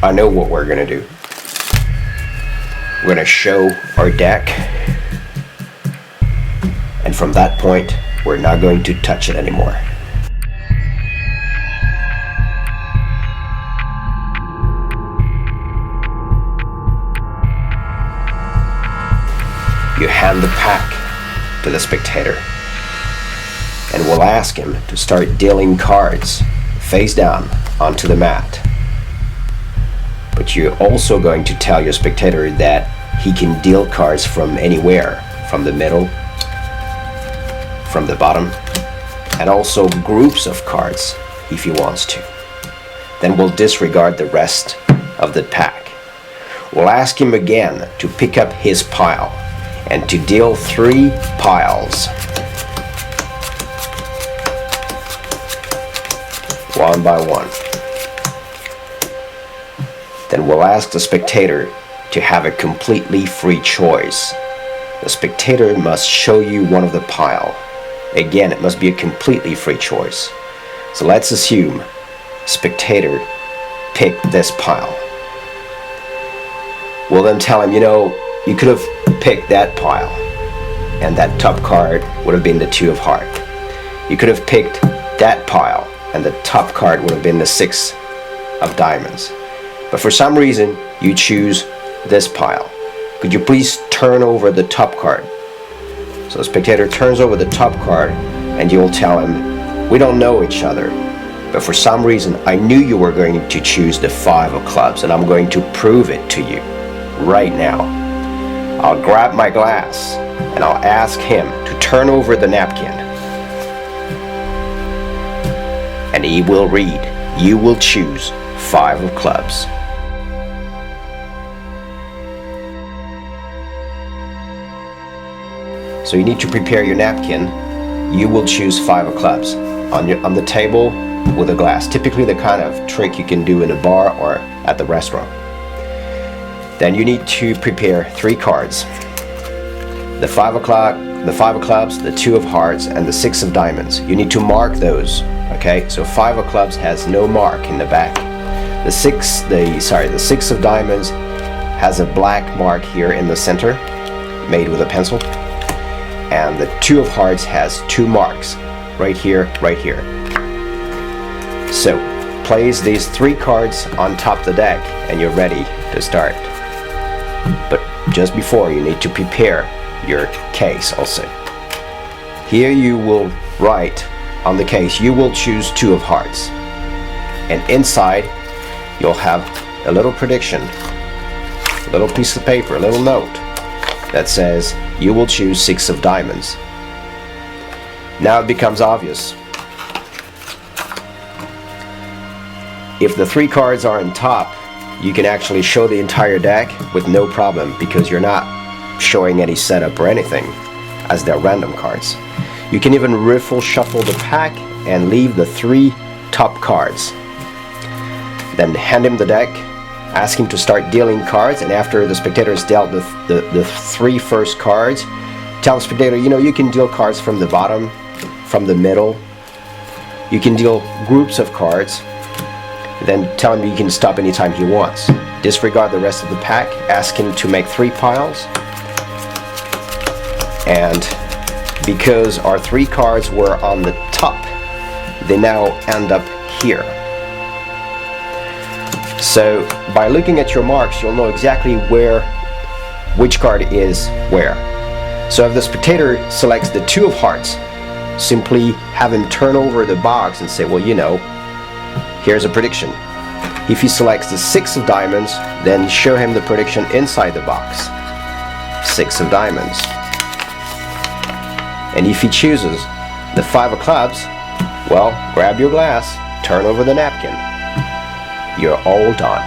I know what we're gonna do. We're gonna show our deck, and from that point, we're not going to touch it anymore. You hand the pack to the spectator, and we'll ask him to start dealing cards face down onto the mat. But you're also going to tell your spectator that he can deal cards from anywhere, from the middle, from the bottom, and also groups of cards if he wants to. Then we'll disregard the rest of the pack. We'll ask him again to pick up his pile and to deal 3 piles. One by one. Then we'll ask the spectator to have a completely free choice. The spectator must show you one of the pile. Again, it must be a completely free choice. So let's assume spectator picked this pile. We'll then tell him, you could have picked that pile, and that top card would have been the 2 of hearts. You could have picked that pile, and the top card would have been the 6 of diamonds. But for some reason, you choose this pile. Could you please turn over the top card? So the spectator turns over the top card, and you will tell him, we don't know each other, but for some reason, I knew you were going to choose the 5 of clubs, and I'm going to prove it to you right now. I'll grab my glass, and I'll ask him to turn over the napkin. And he will read, you will choose 5 of clubs. So you need to prepare your napkin. You will choose 5 of clubs on the table with a glass. Typically the kind of trick you can do in a bar or at the restaurant. Then you need to prepare 3 cards. The 5 of clubs, the 2 of hearts, and the 6 of diamonds. You need to mark those. Okay, so 5 of clubs has no mark in the back. The 6 of diamonds has a black mark here in the center, made with a pencil. And the 2 of hearts has 2 marks, right here, right here. So, place these 3 cards on top of the deck, and you're ready to start. But just before, you need to prepare your case also. Here you will write on the case, you will choose 2 of hearts. And inside, you'll have a little prediction, a little piece of paper, a little note that says, you will choose 6 of diamonds. Now it becomes obvious. If the 3 cards are on top, you can actually show the entire deck with no problem because you're not showing any setup or anything, as they're random cards. You can even riffle shuffle the pack and leave the 3 top cards. Then hand him the deck, ask him to start dealing cards, and after the spectator has dealt the 3 first cards, tell the spectator, you can deal cards from the bottom, from the middle. You can deal groups of cards. Then tell him he can stop anytime he wants. Disregard the rest of the pack, ask him to make 3 piles. And because our 3 cards were on the top, they now end up here. So by looking at your marks, you'll know exactly which card is where. So if the spectator selects the 2 of hearts, simply have him turn over the box and say, well, here's a prediction. If he selects the 6 of diamonds, then show him the prediction inside the box. 6 of diamonds. And if he chooses the 5 of clubs, well, grab your glass, turn over the napkin. You're all done.